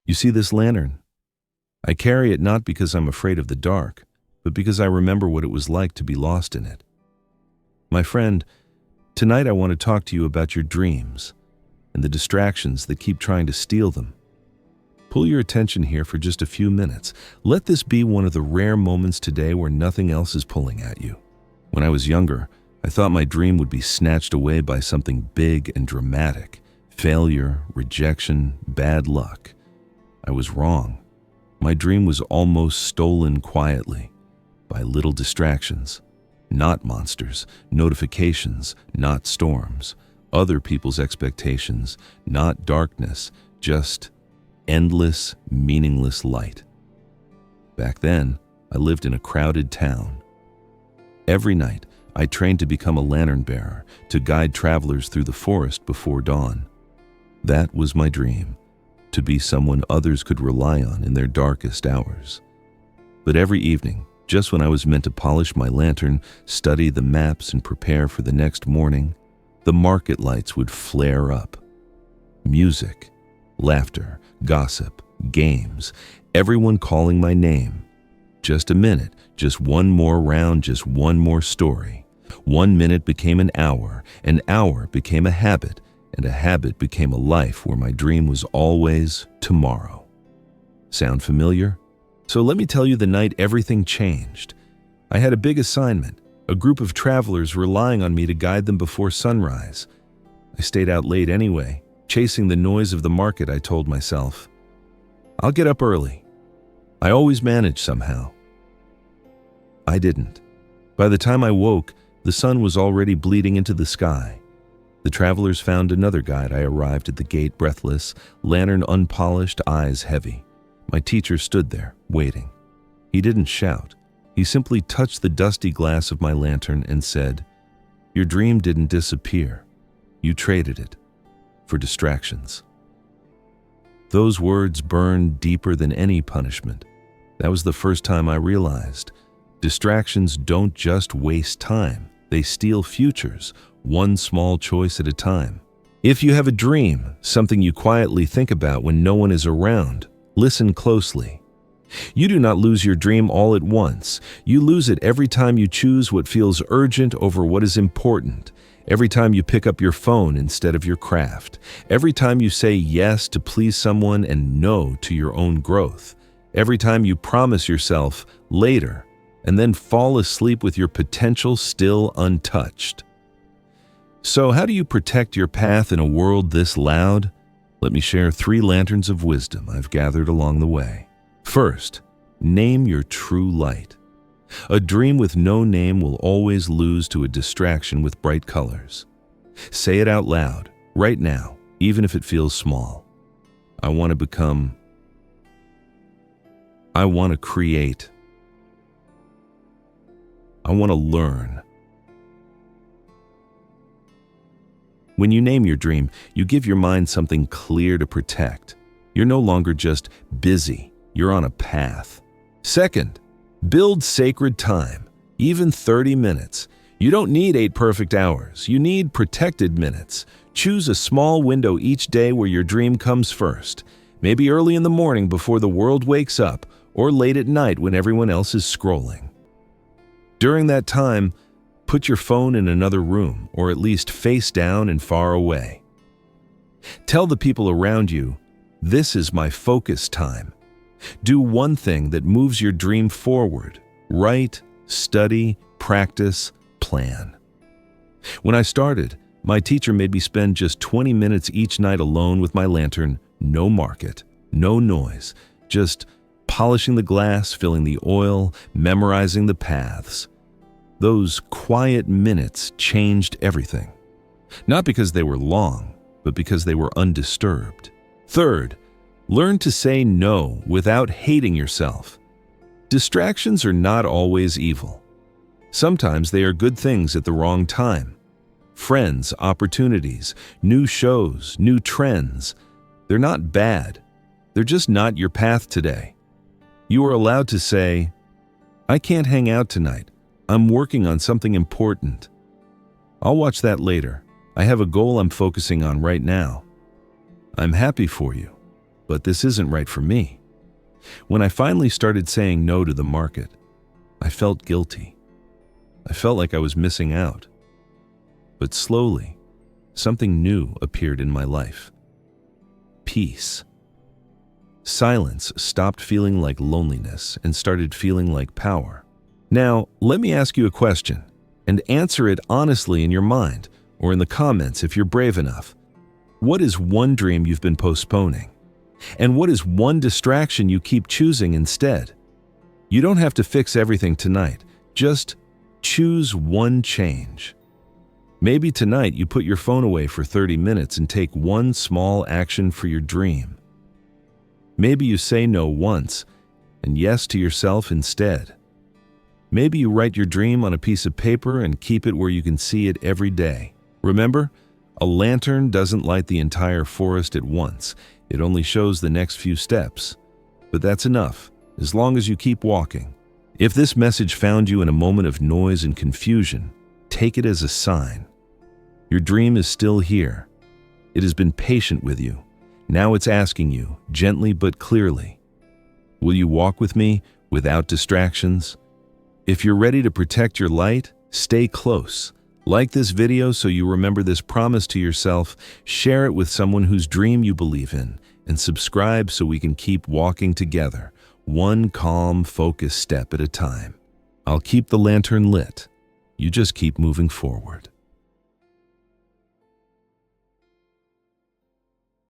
You see this lantern? I carry it not because I'm afraid of the dark, but because I remember what it was like to be lost in it. My friend, tonight I want to talk to you about your dreams and the distractions that keep trying to steal them. Pull your attention here for just a few minutes. Let this be one of the rare moments today where nothing else is pulling at you. When I was younger, I thought my dream would be snatched away by something big and dramatic. Failure, rejection, bad luck. I was wrong. My dream was almost stolen quietly by little distractions. Not monsters, notifications, not storms, other people's expectations, not darkness, just endless, meaningless light. Back then, I lived in a crowded town. Every night, I trained to become a lantern bearer, to guide travelers through the forest before dawn. That was my dream, to be someone others could rely on in their darkest hours. But every evening, just when I was meant to polish my lantern, study the maps, and prepare for the next morning, the market lights would flare up. Music, laughter, gossip, games, everyone calling my name. Just a minute, just one more round, just one more story. 1 minute became an hour became a habit, and a habit became a life where my dream was always tomorrow. Sound familiar? So let me tell you the night everything changed. I had a big assignment, a group of travelers relying on me to guide them before sunrise. I stayed out late anyway, chasing the noise of the market. I told myself, I'll get up early. I always manage somehow. I didn't. By the time I woke, the sun was already bleeding into the sky. The travelers found another guide. I arrived at the gate breathless, lantern unpolished, eyes heavy. My teacher stood there, waiting. He didn't shout. He simply touched the dusty glass of my lantern and said, "Your dream didn't disappear. You traded it for distractions." Those words burned deeper than any punishment. That was the first time I realized distractions don't just waste time. They steal futures, one small choice at a time. If you have a dream, something you quietly think about when no one is around, listen closely. You do not lose your dream all at once. You lose it every time you choose what feels urgent over what is important. Every time you pick up your phone instead of your craft. Every time you say yes to please someone and no to your own growth. Every time you promise yourself later and then fall asleep with your potential still untouched. So how do you protect your path in a world this loud? Let me share 3 lanterns of wisdom I've gathered along the way. First, name your true light. A dream with no name will always lose to a distraction with bright colors. Say it out loud, right now, even if it feels small. I want to become. I want to create. I want to learn. When you name your dream, you give your mind something clear to protect. You're no longer just busy, you're on a path. Second, build sacred time, even 30 minutes. You don't need 8 perfect hours, you need protected minutes. Choose a small window each day where your dream comes first. Maybe early in the morning before the world wakes up, or late at night when everyone else is scrolling. During that time, put your phone in another room, or at least face down and far away. Tell the people around you, this is my focus time. Do one thing that moves your dream forward. Write, study, practice, plan. When I started, my teacher made me spend just 20 minutes each night alone with my lantern, no market, no noise, just polishing the glass, filling the oil, memorizing the paths. Those quiet minutes changed everything. Not because they were long, but because they were undisturbed. Third, learn to say no without hating yourself. Distractions are not always evil. Sometimes they are good things at the wrong time. Friends, opportunities, new shows, new trends. They're not bad. They're just not your path today. You are allowed to say, I can't hang out tonight. I'm working on something important. I'll watch that later. I have a goal I'm focusing on right now. I'm happy for you. but this isn't right for me. When I finally started saying no to the market, I felt guilty. I felt like I was missing out. But slowly, something new appeared in my life. Peace. Silence stopped feeling like loneliness and started feeling like power. Now, let me ask you a question, and answer it honestly in your mind or in the comments if you're brave enough. What is one dream you've been postponing? And what is one distraction you keep choosing instead? You don't have to fix everything tonight. Just choose one change. Maybe tonight you put your phone away for 30 minutes and take one small action for your dream. Maybe you say no once and yes to yourself instead. Maybe you write your dream on a piece of paper and keep it where you can see it every day. Remember, a lantern doesn't light the entire forest at once. It only shows the next few steps. But that's enough, as long as you keep walking. If this message found you in a moment of noise and confusion, take it as a sign. Your dream is still here. It has been patient with you. Now it's asking you, gently but clearly, will you walk with me without distractions? If you're ready to protect your light, stay close. Like this video so you remember this promise to yourself, share it with someone whose dream you believe in, and subscribe so we can keep walking together, one calm, focused step at a time. I'll keep the lantern lit. You just keep moving forward.